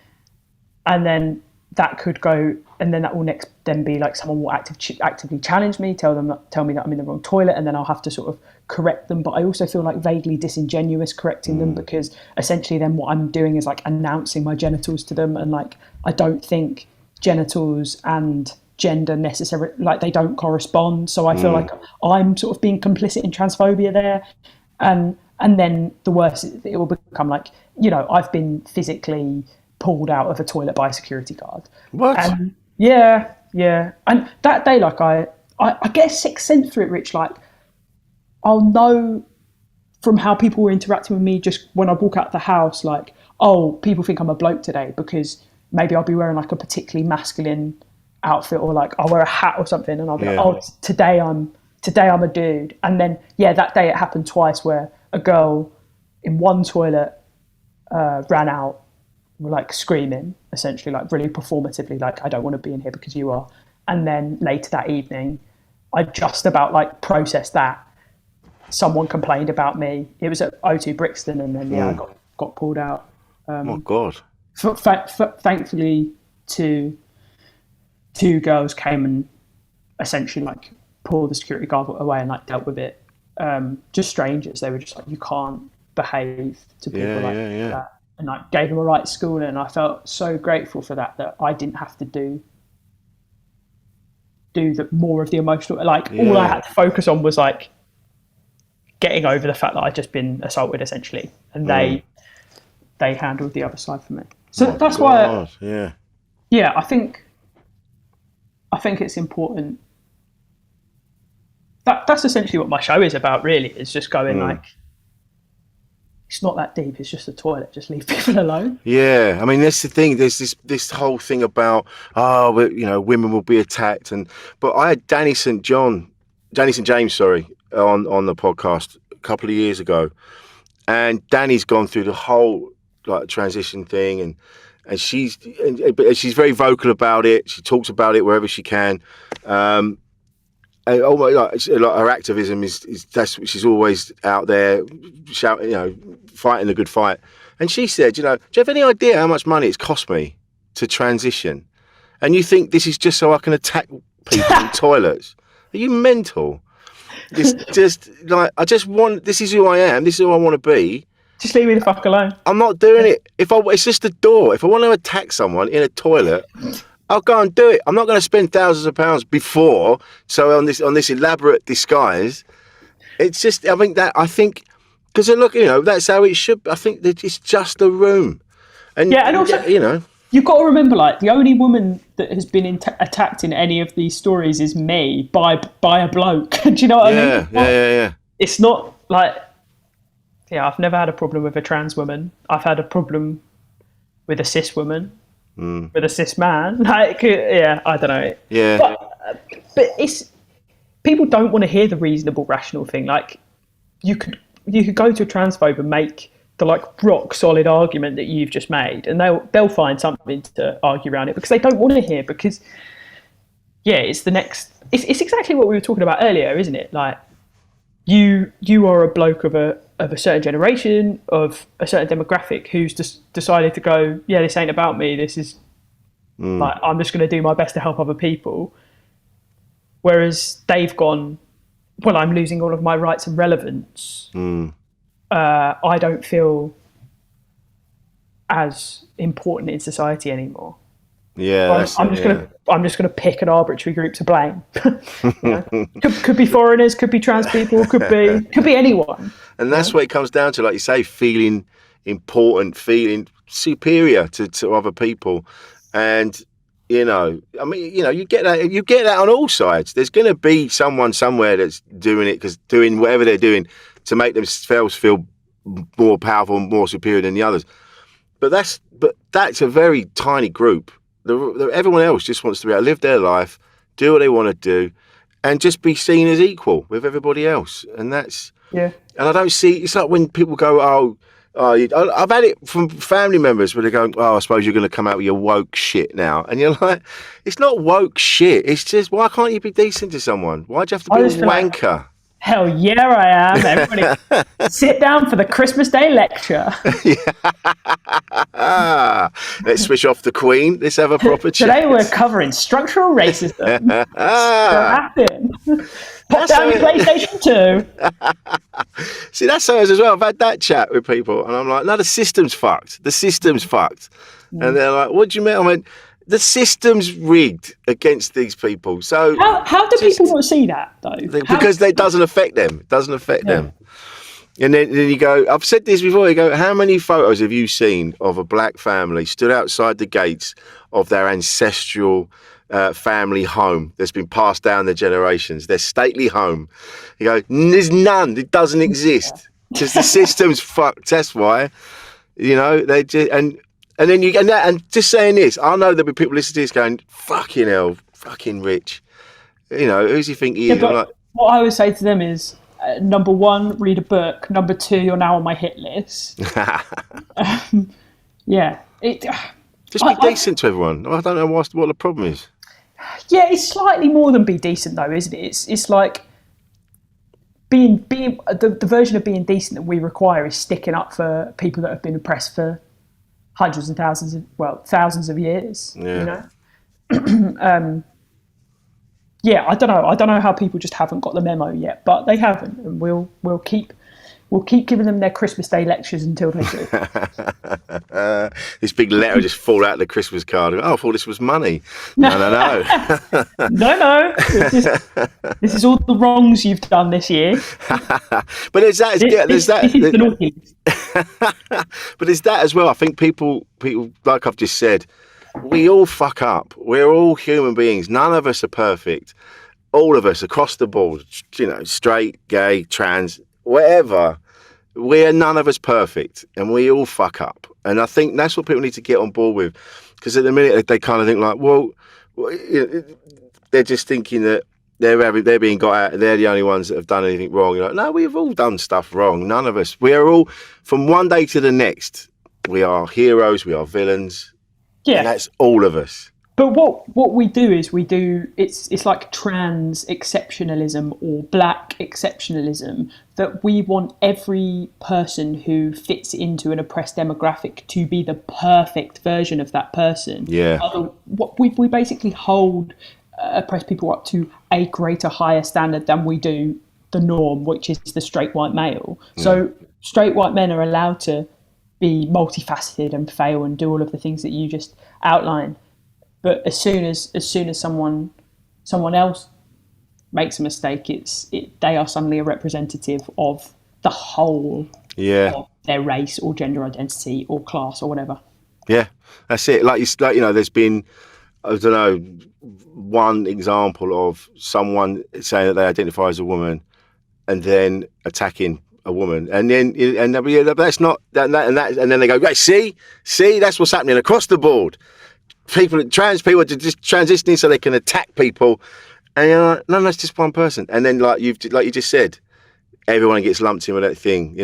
And then that could go and then that will then be like someone will actively challenge me, tell me that I'm in the wrong toilet, and then I'll have to sort of correct them. But I also feel like vaguely disingenuous correcting them, because essentially then what I'm doing is like announcing my genitals to them, and like I don't think genitals and gender necessarily, like, they don't correspond. So I feel like I'm sort of being complicit in transphobia there, and then the worst, it will become like, I've been physically pulled out of a toilet by a security guard. What? And yeah. And that day, like, I get a sixth sense through it, Rich. Like, I'll know from how people were interacting with me just when I walk out the house, like, oh, people think I'm a bloke today because maybe I'll be wearing like a particularly masculine outfit, or like I'll wear a hat or something, and I'll be like, oh, today I'm a dude. And then that day it happened twice, where a girl in one toilet ran out like screaming, essentially, like really performatively, like, I don't want to be in here because you are. And then later that evening, I just about like processed that. Someone complained about me. It was at O2 Brixton, and then I got pulled out. Oh my God. Thankfully, two girls came and essentially like pulled the security guard away and like dealt with it. Just strangers. They were just like, you can't behave to people like that. And like gave them a right schooling, and I felt so grateful for that I didn't have to do the more of the emotional, like all I had to focus on was like getting over the fact that I'd just been assaulted, essentially, and they handled the other side for me. So that's why I think it's important. That's essentially what my show is about, really. It's just going like, it's not that deep. It's just a toilet. Just leave people alone. Yeah, I mean, that's the thing. There's this whole thing about women will be attacked, but I had Danica James, on the podcast a couple of years ago, and Danny's gone through the whole like transition thing, and she's very vocal about it. She talks about it wherever she can. And almost like her activism is that's what she's always out there shouting, fighting a good fight. And she said, do you have any idea how much money it's cost me to transition? And you think this is just so I can attack people in toilets? Are you mental? It's just like, this is who I am. This is who I want to be. Just leave me the fuck alone. I'm not doing it. It's just a door. If I want to attack someone in a toilet, I'll go and do it. I'm not going to spend thousands of pounds before. So on this elaborate disguise, it's just, I think, because look, that's how it should. I think that it's just a room, and also, you've got to remember, like, the only woman that has been attacked in any of these stories is me by a bloke. Do you know what I mean? Yeah. It's not like, I've never had a problem with a trans woman. I've had a problem with a cis woman. With a cis man, like, I don't know. Yeah, but it's, people don't want to hear the reasonable, rational thing. Like, you could go to a transphobe and make the like rock solid argument that you've just made, and they'll find something to argue around it, because they don't want to hear. Because it's the next. It's exactly what we were talking about earlier, isn't it? Like, you are a bloke of a certain generation, of a certain demographic, who's just decided to go, this ain't about me. This is like, I'm just going to do my best to help other people. Whereas they've gone, well, I'm losing all of my rights and relevance. I don't feel as important in society anymore. Yeah, I'm just gonna pick an arbitrary group to blame. Could be foreigners, could be trans people, could be anyone. And that's what it comes down to, like you say, feeling important, feeling superior to other people. And you get that on all sides. There's going to be someone somewhere that's doing whatever they're doing to make themselves feel more powerful and more superior than the others. But that's a very tiny group. Everyone else just wants to be able to live their life, do what they want to do, and just be seen as equal with everybody else. And that's And I don't see. It's like when people go, I've had it from family members where they go, I suppose you're going to come out with your woke shit now, and you're like, it's not woke shit. It's just, why can't you be decent to someone? Why do you have to be a wanker? Like, hell yeah, I am. Everybody, sit down for the Christmas Day lecture. Let's switch off the Queen. Let's have a proper chat. Today we're covering structural racism. Strapping. Pop That's down your how PlayStation 2. See, that's how it is as well. I've had that chat with people, and I'm like, no, the system's fucked. The system's fucked. And they're like, what do you mean? I mean, the system's rigged against these people. So How do people not see that, though? because it doesn't affect them. It doesn't affect them. And then you go, I've said this before, you go, how many photos have you seen of a black family stood outside the gates of their ancestral family home that's been passed down the generations, their stately home? You go, there's none. It doesn't exist because the system's fucked. That's why, they just, and then and just saying this, I know there'll be people listening to this going, fucking hell, fucking Rich. Who's he think he is? But what I would say to them is, number one, read a book. Number two, you're now on my hit list. Just be decent to everyone. I don't know what the problem is. Yeah, it's slightly more than be decent, though, isn't it? It's like being the version of being decent that we require is sticking up for people that have been oppressed for hundreds and thousands of years. Yeah. I don't know. I don't know how people just haven't got the memo yet, but they haven't, and we'll keep giving them their Christmas Day lectures until they do. This big letter just fall out of the Christmas card. Oh, I thought this was money. No. No. This is all the wrongs you've done this year. But there's that. This is the naughty. But there's that as well. I think people, like I've just said, we all fuck up. We're all human beings. None of us are perfect. All of us across the board, straight, gay, trans, whatever. None of us perfect, and we all fuck up. And I think that's what people need to get on board with, because at the minute they kind of think like, well, they're just thinking that they're being got out. They're the only ones that have done anything wrong. You're like, no, we've all done stuff wrong. None of us. We are all, from one day to the next, we are heroes. We are villains. Yeah, and that's all of us. But what we do is it's like trans exceptionalism or black exceptionalism, that we want every person who fits into an oppressed demographic to be the perfect version of that person. Yeah. We basically hold oppressed people up to a greater, higher standard than we do the norm, which is the straight white male. So straight white men are allowed to be multifaceted and fail and do all of the things that you just outlined. But as soon as someone else makes a mistake, they are suddenly a representative of the whole of their race or gender identity or class or whatever. Yeah, that's it. There's been, I don't know, one example of someone saying that they identify as a woman and then attacking a woman, and then that's not that, and then they go, right, see, that's what's happening across the board. Trans people are just transitioning so they can attack people, and you're like, no, that's just one person. And then like you just said, everyone gets lumped in with that thing,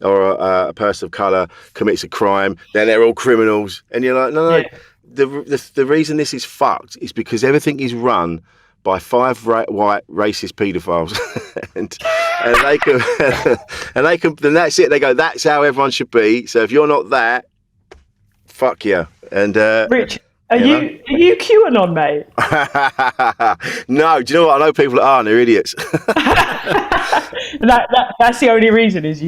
or a person of colour commits a crime, then they're all criminals, and you're like, no. The reason this is fucked is because everything is run by 5 white racist paedophiles, and they can, then that's it. They go, that's how everyone should be. So if you're not that, fuck you. And Rich, are you QAnon, mate? No, do you know what? I know people that are, and they're idiots. That's the only reason, is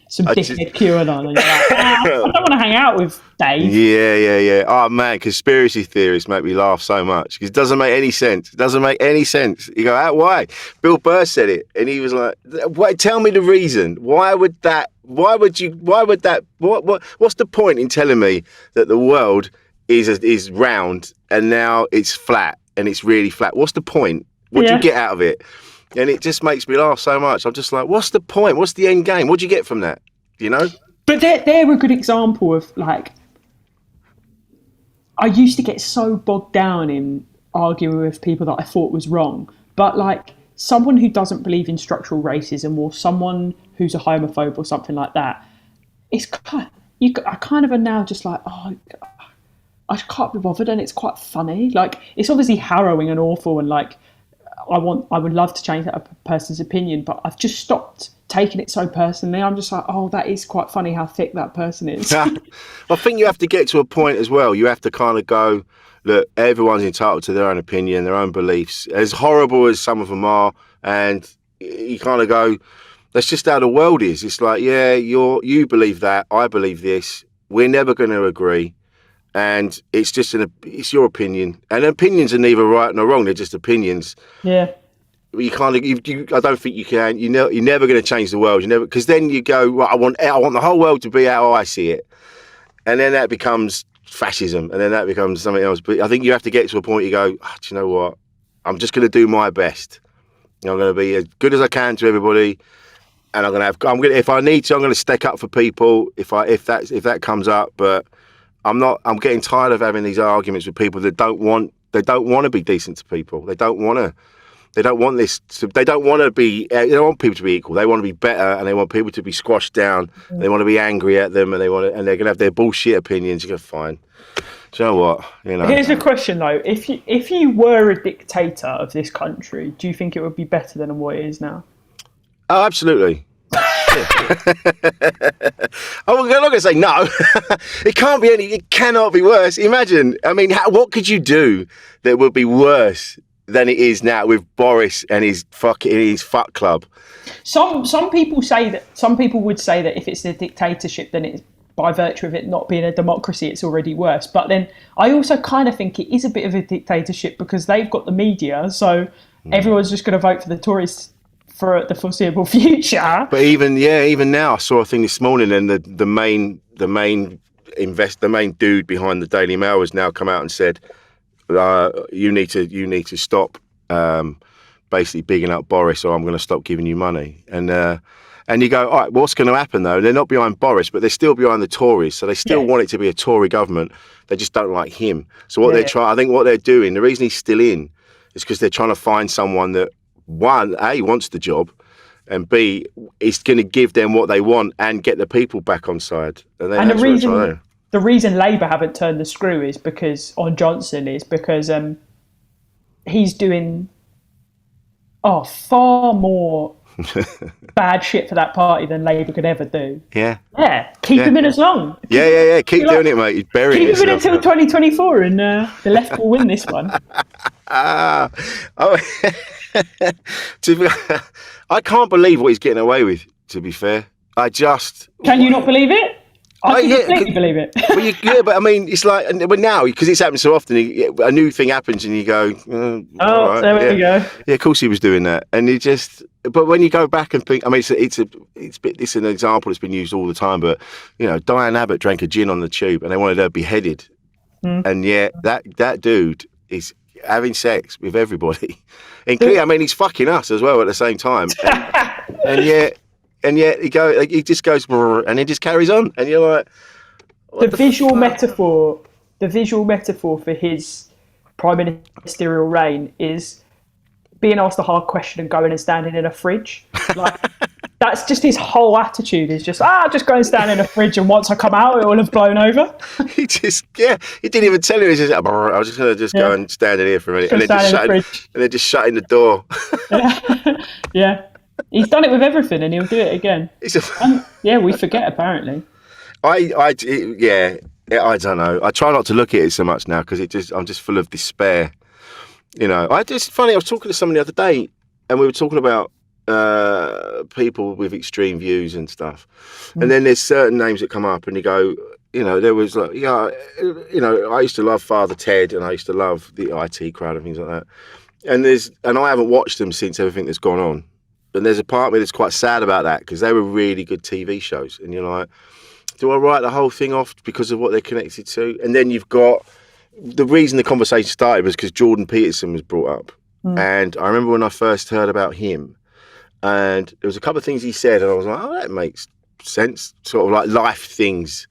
some dickhead QAnon, and you're like, I don't want to hang out with Dave. Yeah. Oh man, conspiracy theorists make me laugh so much because it doesn't make any sense. You go, why? Bill Burr said it, and he was like, "Wait, tell me the reason. What's the point in telling me that the world is round and now it's flat and it's really flat? What's the point? What do you get out of it?" And it just makes me laugh so much. I'm just like, what's the point? What's the end game? What do you get from that? But they're a good example of, like, I used to get so bogged down in arguing with people that I thought was wrong. But, like, someone who doesn't believe in structural racism, or someone who's a homophobe or something like that, I kind of are now just like, I can't be bothered, and it's quite funny. Like, it's obviously harrowing and awful, and, like, I would love to change that person's opinion, but I've just stopped taking it so personally. I'm just like, oh, that is quite funny how thick that person is. I think you have to get to a point as well. You have to kind of go, look, everyone's entitled to their own opinion, their own beliefs, as horrible as some of them are. And you kind of go, that's just how the world is. It's like, yeah, you believe that, I believe this. We're never going to agree. And it's just it's your opinion. And opinions are neither right nor wrong. They're just opinions. Yeah. You kind of, I don't think you can. You're never going to change the world. You never, because then you go, well, I want the whole world to be how I see it, and then that becomes fascism, and then that becomes something else. But I think you have to get to a point. You go, oh, do you know what? I'm just going to do my best. I'm going to be as good as I can to everybody, and if I need to, I'm going to stick up for people if that comes up. But I'm getting tired of having these arguments with people that don't want to be decent to people. They don't want to. They don't want they don't want people to be equal. They want to be better, and they want people to be squashed down. They want to be angry at them, and they're going to have their bullshit opinions. You go, fine. Do you know what? Here's a question though: if you were a dictator of this country, do you think it would be better than what it is now? Oh, absolutely. I'm not going to say no. It cannot be worse. Imagine. I mean, what could you do that would be worse than it is now with Boris and his fuck club? Some people would say that if it's a dictatorship, then it's by virtue of it not being a democracy, it's already worse. But then I also kind of think it is a bit of a dictatorship because they've got the media, so everyone's just going to vote for the Tories for the foreseeable future. But even now, I saw a thing this morning, and the main dude behind the Daily Mail has now come out and said, you need to stop basically bigging up Boris, or I'm going to stop giving you money. And you go, all right, what's going to happen though? They're not behind Boris, but they're still behind the Tories, so they still want it to be a Tory government. They just don't like him. So I think what they're doing, the reason he's still in, is because they're trying to find someone that, one, A, wants the job, and B, is going to give them what they want and get the people back on side. And the reason Labour haven't turned the screw on Johnson is because he's doing far more bad shit for that party than Labour could ever do. Yeah. Keep him in as long. Yeah. Keep doing it, mate. He's burying Keep him in until 2024, and the left will win this one. I can't believe what he's getting away with. To be fair, Can you not believe it? I can completely believe it. But I mean, it's like, but now, because it's happened so often, a new thing happens and you go, right, there we go. Yeah, of course he was doing that. And but when you go back and think, I mean, it's an example that's been used all the time, but, Diane Abbott drank a gin on the tube and they wanted her beheaded. And yet that dude is having sex with everybody. Including, I mean, he's fucking us as well at the same time. And yet he just goes and he just carries on, and you're like, the visual metaphor for his prime ministerial reign is being asked a hard question and going and standing in a fridge. Like that's just his whole attitude. Is just just go and stand in a fridge, and once I come out, it will have blown over. He didn't even tell him. He just, I was just going to go and stand in here for a minute, and then just shutting the door. Yeah. He's done it with everything, and he'll do it again. We forget apparently. I don't know. I try not to look at it so much now because I'm just full of despair. It's funny. I was talking to someone the other day, and we were talking about people with extreme views and stuff. And then there's certain names that come up, and you go, there was like, I used to love Father Ted, and I used to love the IT crowd and things like that. And I haven't watched them since everything that's gone on. And there's a part of me that's quite sad about that because they were really good TV shows. And you're like, do I write the whole thing off because of what they're connected to? And then you've got the reason the conversation started was because Jordan Peterson was brought up. And I remember when I first heard about him, and there was a couple of things he said, and I was like, oh, that makes sense. Sort of like life things,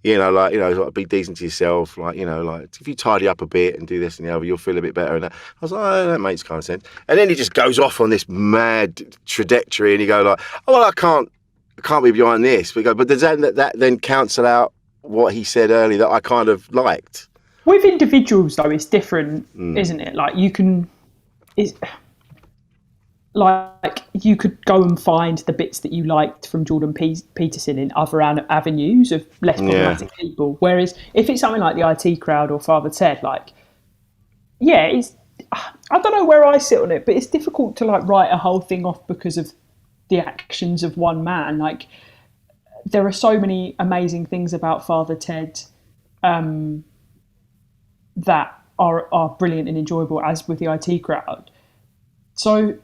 like be decent to yourself, like if you tidy up a bit and do this and the other, you'll feel a bit better. And I was like, oh, that makes kind of sense. And then he just goes off on this mad trajectory, and you go like, oh, well, I can't be behind this. But does that then cancel out what he said earlier that I kind of liked? With individuals though, it's different, isn't it? Like like you could go and find the bits that you liked from Jordan Peterson in other avenues of less problematic people. Whereas if it's something like the IT Crowd or Father Ted, like, yeah, it's, I don't know where I sit on it, but it's difficult to like write a whole thing off because of the actions of one man. Like, there are so many amazing things about Father Ted that are brilliant and enjoyable, as with the IT Crowd. So,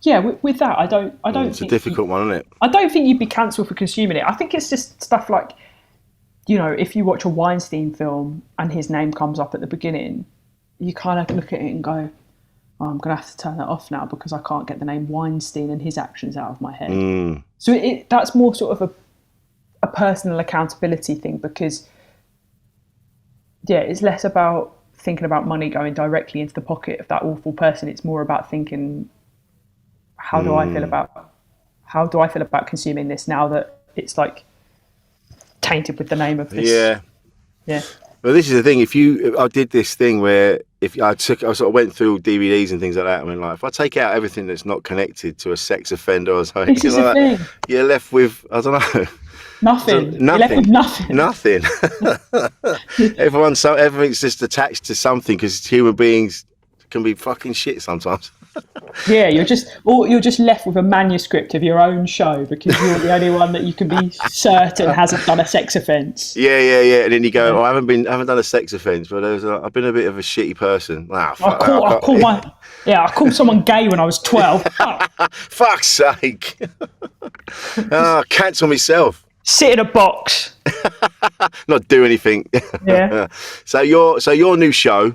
yeah, with that, I don't. It's think a difficult one, isn't it? I don't think you'd be cancelled for consuming it. I think it's just stuff like, you know, if you watch a Weinstein film and his name comes up at the beginning, you kind of look at it and go, oh, I'm going to have to turn that off now because I can't get the name Weinstein and his actions out of my head. So that's more sort of a personal accountability thing, because, yeah, it's less about thinking about money going directly into the pocket of that awful person. It's more about thinking, how do I feel about consuming this now that it's like tainted with the name of this? Yeah. Well, this is the thing. I did this thing where I sort of went through DVDs and things like that. I mean, like, if I take out everything that's not connected to a sex offender or something, this is the thing. You're left with, I don't know. Nothing. You're left with nothing. Nothing. Everything's just attached to something, because human beings can be fucking shit sometimes. Yeah, you're just left with a manuscript of your own show because you're the only one that you can be certain hasn't done a sex offence. Yeah. And then you go, I haven't done a sex offence, but I've been a bit of a shitty person. I called someone gay when I was 12. Oh. Fuck's sake. Cancel myself. Sit in a box. Not do anything. Yeah. So your new show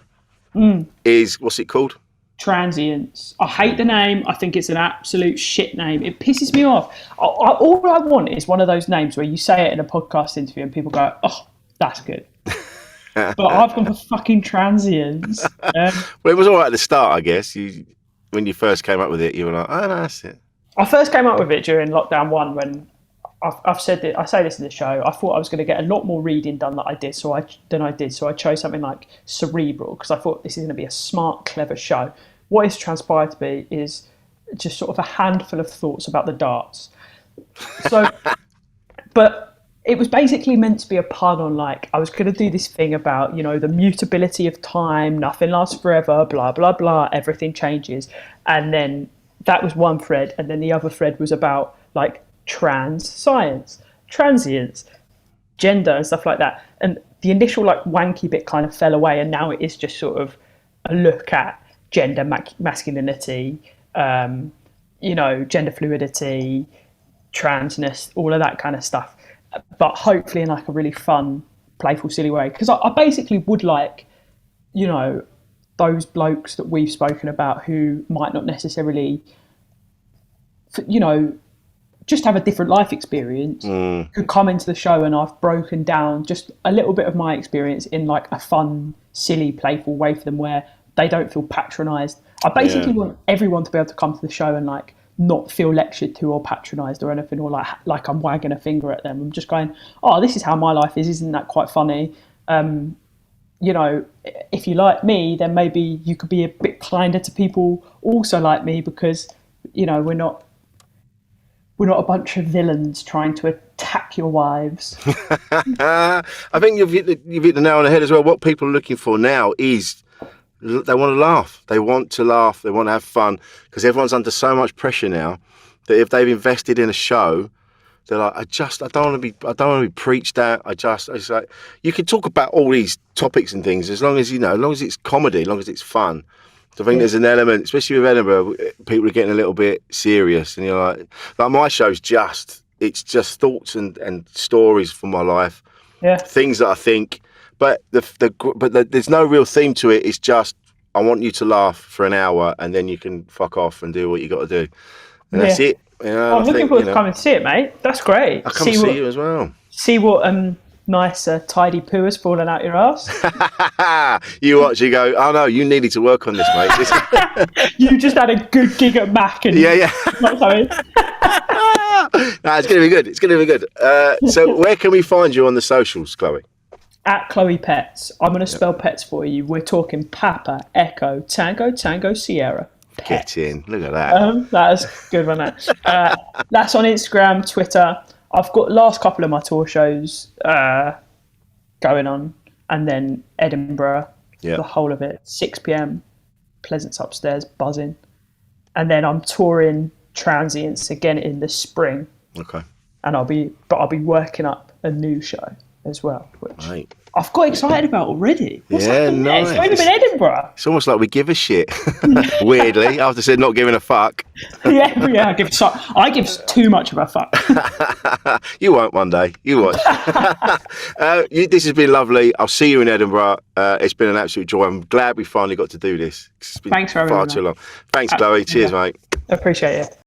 is, what's it called? Transients. I hate the name. I think it's an absolute shit name. It pisses me off. All I want is one of those names where you say it in a podcast interview and people go, oh, that's good. But I've gone for fucking Transients. Well, it was all right at the start, I guess. When you first came up with it, you were like, oh, no, that's it. I first came up with it during lockdown 1 when I've said that, I say this in the show, I thought I was going to get a lot more reading done than I did. So I chose something like cerebral, because I thought this is going to be a smart, clever show. What it's transpired to be is just sort of a handful of thoughts about the darts. So, but it was basically meant to be a pun on, like, I was going to do this thing about, you know, the mutability of time, nothing lasts forever, blah, blah, blah, everything changes. And then that was one thread. And then the other thread was about, like, trans science, transients, gender and stuff like that. And the initial like wanky bit kind of fell away, and now it is just sort of a look at gender masculinity, you know, gender fluidity, transness, all of that kind of stuff, but hopefully in like a really fun, playful, silly way. Because I basically would like, you know, those blokes that we've spoken about who might not necessarily, you know, just have a different life experience, could come into the show, and I've broken down just a little bit of my experience in like a fun, silly, playful way for them, where they don't feel patronised. I basically want everyone to be able to come to the show and like not feel lectured to or patronised or anything, or like I'm wagging a finger at them. I'm just going, oh, this is how my life is. Isn't that quite funny? You know, if you like me, then maybe you could be a bit kinder to people also like me, because, you know, we're not a bunch of villains trying to attack your wives. I think you've hit the nail on the head as well. What people are looking for now is they want to laugh. They want to laugh. They want to have fun, because everyone's under so much pressure now that if they've invested in a show, they're like, I don't want to be preached at. It's like, you can talk about all these topics and things as long as it's comedy, as long as it's fun. So I think there's an element, especially with Edinburgh, people are getting a little bit serious, and you're like my show's just thoughts and stories from my life, things that I think, but there's no real theme to it. It's just, I want you to laugh for an hour, and then you can fuck off and do what you got to do, and that's it. You know, I'm looking forward to come and see it, mate. That's great. I'll come see you as well. See what nice tidy poo has fallen out your ass. You watch, you go, oh no, you needed to work on this, mate. You just had a good gig at Mac, and not something. No, it's going to be good. So where can we find you on the socials, Chloe? At Chloe Pets. I'm going to spell pets for you. We're talking Papa, Echo, Tango, Tango, Sierra. Get in. Look at that. That's a good one. That's on Instagram, Twitter. I've got last couple of my tour shows going on, and then Edinburgh, Yeah. the whole of it, 6 p.m. Pleasance upstairs, buzzing, and then I'm touring Transients again in the spring. Okay. And I'll be working up a new show as well, which Right. I've got excited about already. What's Yeah, happening next? nice. We're even in Edinburgh. It's almost like we give a shit. Weirdly, after said not giving a fuck. Yeah, I give too much of a fuck. You won't one day. You watch. This has been lovely. I'll see you in Edinburgh. It's been an absolute joy. I'm glad we finally got to do this. It's been Thanks for having far me, too mate. long. Thanks, Chloe. Cheers, mate. Appreciate it.